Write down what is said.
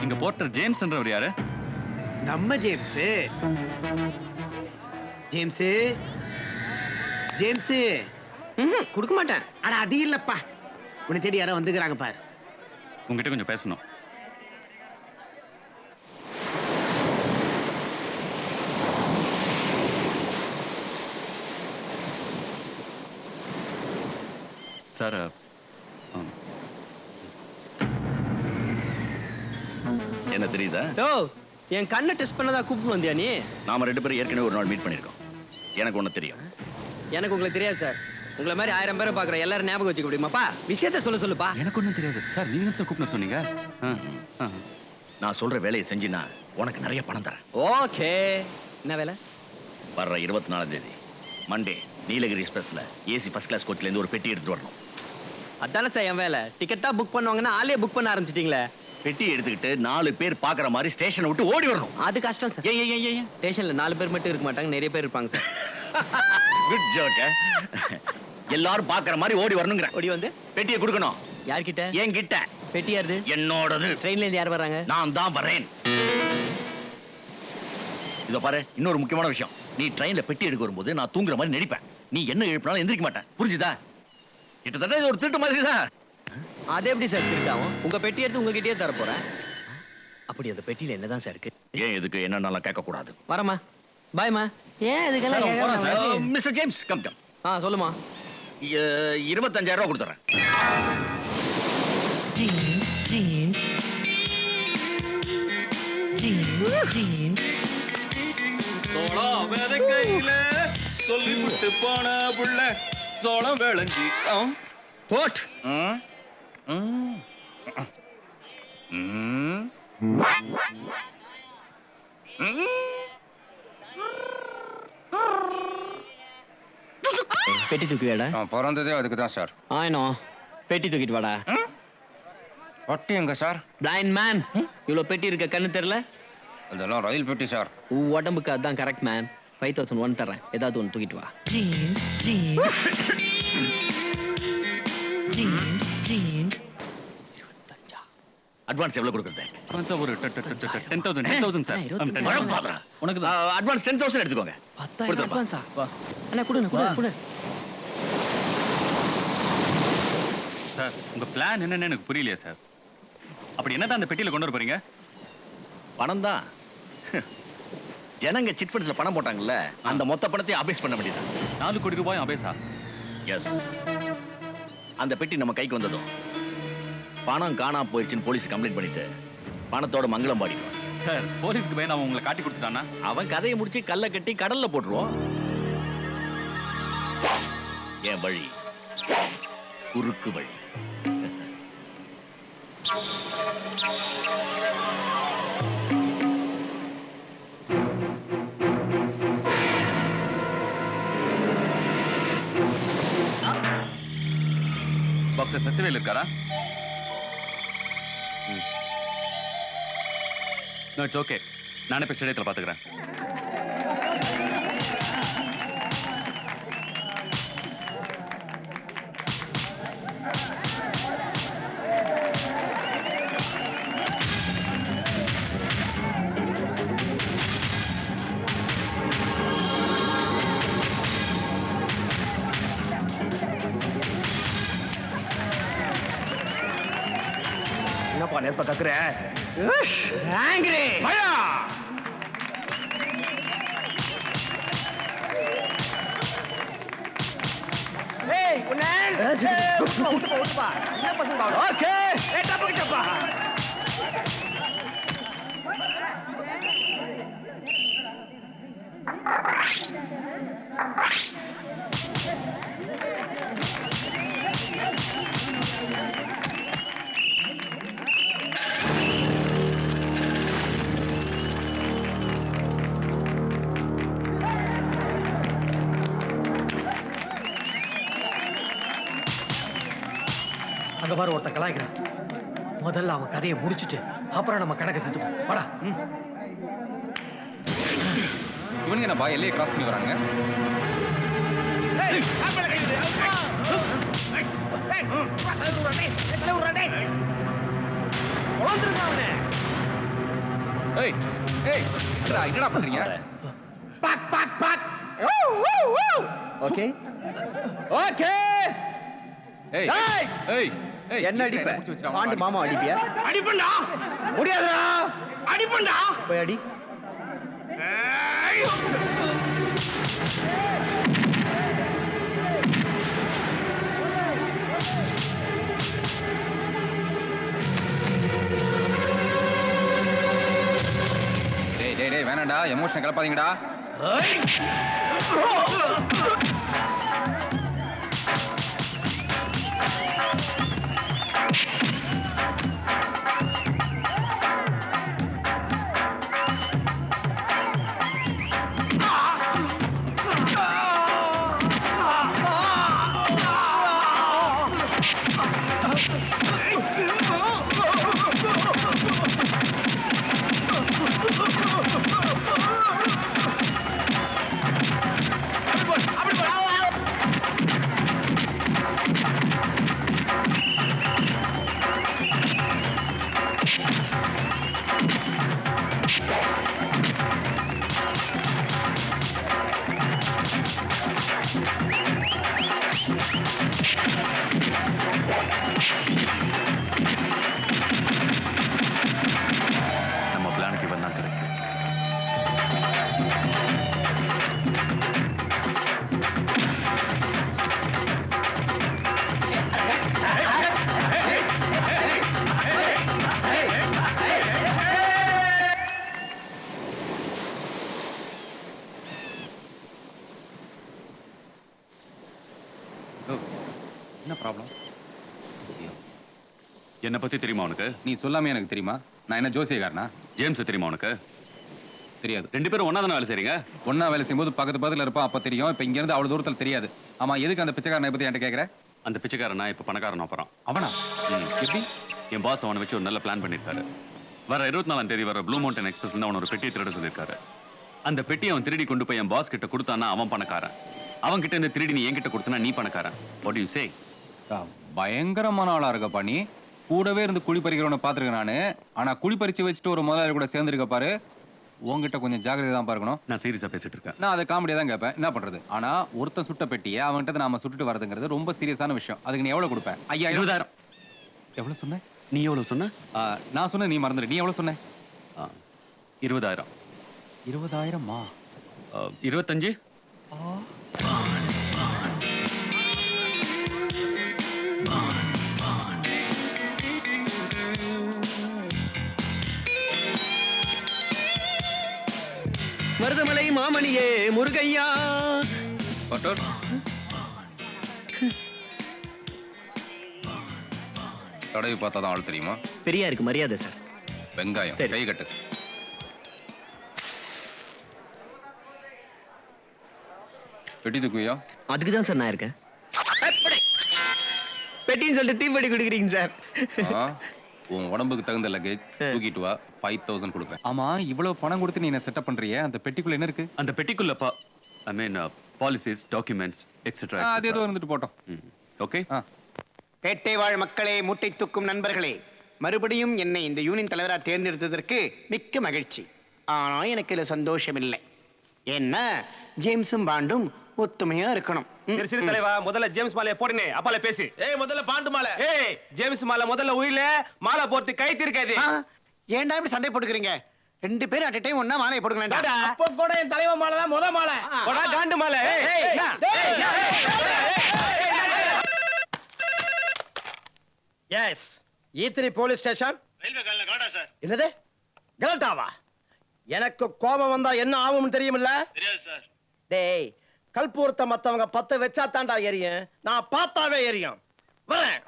இங்க போர்ட்டர் ஜேம்ஸ்ன்றவர் யாரு? நம்ம ஜேம்ஸ். ஜேம்ஸ் ஜேம்ஸ் கொடுக்க மாட்டேன். அட அது இல்லப்பா, உன்னை தேடி யாரோ வந்துக்கிறாங்க பாரு. உங்ககிட்ட கொஞ்சம் பேசணும். சார், என்ன தெரியுதா? ஓ, என் கண்ணை டெஸ்ட் பண்ணதா கூப்பிட்டு வந்தியா நீ? நாம 2 பேரும் ஏற்கனவே ஒரு நாள் மீட் பண்ணிருக்கோம். எனக்கு ஒண்ணு தெரியும். எனக்கு உங்களுக்கு தெரியாது சார். உங்களை மாதிரி 1000 பேரை பாக்குற எல்லாரும் ஞாபகம் வச்சுக்க முடியுமாப்பா? விஷயத்த சொல்லுப்பா. எனக்கு ஒன்றும் தெரியாது சார். நீங்க சார் கூப்பிட்டு சொன்னீங்க. நான் சொல்ற வேலையை செஞ்சினா உனக்கு நிறைய பணம் தரேன். ஓகே, என்ன வேலை? வர்ற 24ஆம் தேதி மண்டே நீலகிரி எக்ஸ்பிரஸ்ல ஏசி ஃபர்ஸ்ட் கிளாஸ் கோச்ல இருந்து ஒரு பெட்டி எடுத்துட்டு வரணும். அதானே சார் என் வேலை. டிக்கெட்டா புக் பண்ணுவாங்கன்னா ஆளே புக் பண்ண ஆரம்பிச்சிட்டீங்களே. பெட்டி எடுத்துக்கிட்டு 4 பேர் பாக்குற மாதிரி ஸ்டேஷனை விட்டு ஓடி வரணும். அது கஷ்டம் சார். ஏன் ஸ்டேஷன்ல 4 பேர் மட்டும் இருக்க மாட்டாங்க, நிறைய பேர் இருப்பாங்க சார். Good joke. எல்லாரும் பாக்குற மாதிரி ஓடி வரணுங்கிற. ஓடி வந்து பெட்டியை கொடுக்கணும். யார்கிட்ட? என்கிட்ட. பெட்டி யாருது? என்னோடது. ட்ரெயின்ல இருந்து யார் வராங்க? நான் தான் வரேன். இதோ பாரு, இன்னொரு முக்கியமான விஷயம். நீ ட்ரெயின்ல பெட்டி எடுக்க வரும்போது நான் தூங்குற மாதிரி நடிப்பேன். நீ என்ன எழுப்பினாலும் எந்திரிக்க மாட்டேன். புரிஞ்சுதா? கிட்டத்தட்ட இது ஒரு திருட்டு மாதிரி தான். அது எப்படி சார் திருட்டாவும்? உங்க பெட்டி எடுத்து உங்ககிட்டயே தர போறேன். அப்படி அந்த பெட்டியில என்னதான் சார் இருக்கு? ஏன் இதுக்கு என்னன்னாலும் கேட்க கூடாது. வரமா, பாய்மா. ஏன் இதுக்கெல்லாம்? Mister James, come. சொல்லுமா. 25,000 ரூபாய் கொடுத்துறேன். சொல்லிவிட்டு போன புள்ள சோளம் விளைஞ்சி போட். பெட்டி தூக்கி வாடா. பிறந்ததே அதுக்கு தான் சார். ஆயினோ, பெட்டி தூக்கிட்டு வாடா. வட்டி எங்க சார்? பிளைண்ட் மேன், இவ்வளவு பெட்டி இருக்க கண்ணு தெரியல? அதெல்லாம் ரயில் பெட்டி சார். உடம்புக்கு அதான் கரெக்ட் மேன். 5,001 தரேன், ஏதாவது ஒன்று தூக்கிட்டு வா. அட்வான்ஸ் எவ்வளவு கொடுக்குறது? ஒரு 10,000 சார். உனக்கு அட்வான்ஸ் 10,000 எடுத்துக்கோங்க. 10,000 அட்வான்ஸா? அண்ணா குடு. சார், உங்க பிளான் என்னன்னு எனக்கு புரியலையே சார். அப்படி என்னதான் அந்த பெட்டியில கொண்டு வர போறீங்க? பணம் தான். ஜனங்க சிட் ஃபண்ட்ஸ்ல பணம் போட்டாங்கல்ல, அந்த மொத்த பணத்தையும் அபேஸ் பண்ண வேண்டியது. 4 கோடி ரூபாய் அபேஸா? எஸ். அந்த பெட்டி நம்ம கைக்கு வந்ததும் பணம் காணாம போயிடுச்சுன்னு போலீஸ் கம்ப்ளைண்ட் பண்ணிட்டு பணத்தோட மங்களம் பாடிடுவான். சார், போலீஸ்க்கு பயந்து அவன் உங்களை காட்டி கொடுத்துட்டானா? அவன் கதையை முடிச்சு கல்லை கட்டி கடல்ல போட்டுருவோம். என் வழி குறுக்கு வழி. பாக்ஸர் சத்தியவேல் இருக்காரா? No, it's okay. நானே போய் ஸ்டேடியத்தில் பார்த்துக்கிறேன். என்னப்பா நெருப்ப கக்குற? ஆங்கிரி பயா! ஏய் உன்னேன் விட்டுப்பா. என்ன பசங்க? ஓகே, ஏட்டா போய்ச்சப்பா. அங்க பாரு, ஒருத்தன் கலாய்க்கிறான். முதல்ல அவன் கதையை முடிச்சுட்டு அப்புறம் நம்ம கணக்கு திட்டுப்போம். வாடா. இவனுங்க என்னப்பா எல்லையை கிராஸ் பண்ணி வராங்க? ஏய் ஏய் என்னடா பண்றீங்க? ஓகே ஓகே ஏய் ஏய்! ஏய் ஏய் என்ன அடிப்ப புடிச்சு வச்சிரு, அவன் பாண்டு அடி. மாமா அடிப்பியா அடிப்பண்டா முடியாதுடா அடிப்பண்டா போய் அடி டேய் டேய் டேய் வேணாம்டா எமோஷன் கிளப்பாதீங்கடா. நம்ம பிளானுக்கு இவன் தான் கரெக்ட். என்ன ப்ராப்ளம்? என்னை பத்தி தெரியுமா உனக்கு? நீ சொல்லாம எனக்கு தெரியுமா? நான் என்ன ஜோசியக்காரனா? ஜேம்ஸ் தெரியுமா உனக்கு? தெரியாது. ரெண்டு பேரும் ஒண்ணா தானே வேலை செய்றீங்க? ஒண்ணா வேலை செய்யும்போது பக்கத்து பக்கத்துல இருப்பான், அப்ப தெரியும். இப்ப இங்க இருந்து அவ்வளவு தூரத்துல தெரியாது. ஆமா, எதுக்கு அந்த பிச்சைக்காரனை பத்தி என்கிட்ட கேக்குற? அந்த பிச்சைக்காரனா இப்ப பணக்காரன் அப்புறம் அவனா? எப்படி? என் பாஸ் அவனை வச்சு ஒரு நல்ல பிளான் பண்ணிருக்காரு. வர 24ஆம் தேதி வர ப்ளூ மவுண்டன் எக்ஸ்பிரஸ் அவன் ஒரு பெட்டியை திருட சொல்லியிருக்காரு. அந்த பெட்டியை அவன் திருடி கொண்டு போய் என் பாஸ் கிட்ட கொடுத்தானா அவன் பணக்காரன். அவன் கிட்ட இருந்து திருடி நீ என்கிட்ட கொடுத்தனா நீ பணக்காரன். What you say? பயங்கரமான ஆளா இருக்கப்பா நீ. கூடவே இருந்து குழி பறிக்கிறவனை பாத்துருக்கேன் நானு. ஆனா குழி பறிச்சு வச்சுட்டு ஒரு முதலாளி கூட சேர்ந்துருக்க பாரு. உங்ககிட்ட கொஞ்சம் ஜாக்கிரதை தான் பார்க்கணும். நான் சீரியஸா பேசிட்டு இருக்கேன். நான் அதை காமெடியா தான் கேட்பேன். என்ன பண்றது? ஆனா ஒருத்தன் சுட்ட பெட்டியை அவன்கிட்ட நாம சுட்டுட்டு வரதுங்கிறது ரொம்ப சீரியஸான விஷயம். அதுக்கு நீ எவ்வளவு கொடுப்பேன்? 5000. 20,000. எவ்வளவு சொன்ன? நீ எவ்வளவு சொன்ன? நான் சொன்ன நீ மறந்துடு. நீ எவ்வளவு சொன்ன? 20,000. 20,000மா? 25. மருதமலை மாமணியே முருகையா. பட்டோர். தடவி பார்த்தா தான் ஆள் தெரியுமா? பெரியாருக்கு மரியாதை சார். வெங்காயம் சரி. கை கட்டு. பெட்டி தூக்குவியா? அதுக்கு தான் சார் நான் இருக்கேன். பெட்டின்னு சொல்லிட்டு தீப்பெட்டி கொடுக்குறீங்க சார். உன் உடம்புக்கு தகுந்த லக்கேஜ் தூக்கிட்டு வா. 5,000 கொடுப்பேன். ஆமா, இவ்வளவு பணம் கொடுத்து நீ என்ன செட்டப் பண்றியே? அந்த பெட்டிக்குள்ள என்ன இருக்கு? அந்த பெட்டிக்குள்ள ஐ மீன் பாலிசிஸ், டாக்குமெண்ட்ஸ் எக்ஸெட்ரா. அது ஏதோ இருந்துட்டு போட்டோம். ஓகே. பேட்டை வாழ் மக்களே, மூட்டை தூக்கும் நண்பர்களே, மறுபடியும் என்னை இந்த யூனியன் தலைவரா தேர்ந்தெடுத்ததற்கு மிக்க மகிழ்ச்சி. ஆனா எனக்கு இதுல சந்தோஷம் இல்லை. என்ன ஜேம்ஸும் பாண்டும் ஒத்துமையா இருக்கணும். சரி சரி தலைவா, முதல்ல ஜேம்ஸ் மாலையை போடுனே, அப்பால பேசு. ஏய் முதல்ல பாண்டு மாலை. ஏய் ஜேம்ஸ் மாலை முதல்ல உயில மாலை போட்டு கைத்து இருக்காது. ஆ, ஏன்டா இப்படி சண்டை போட்டுக்கிறீங்க? ரெண்டு பேரும் அட் டைம் ஒண்ணா மாலையை போடுங்களேன்டா. அப்ப கூட என் தலைவா மாலை தான் முத மாலை. போடா காண்டு மாலை. எஸ் ஈத்திரி போலீஸ் ஸ்டேஷன். ரயில்வே காலல காடா சார். என்னது கலட்டாவா? எனக்கு கோபம் வந்தா என்ன ஆகும்னு தெரியுமில்ல? தெரியாது சார். டேய், கல்பூரத்தை மத்தவங்க 10 வச்சா தாண்டா எரியும். நான் பார்த்தாவே எரியும். வரேன்.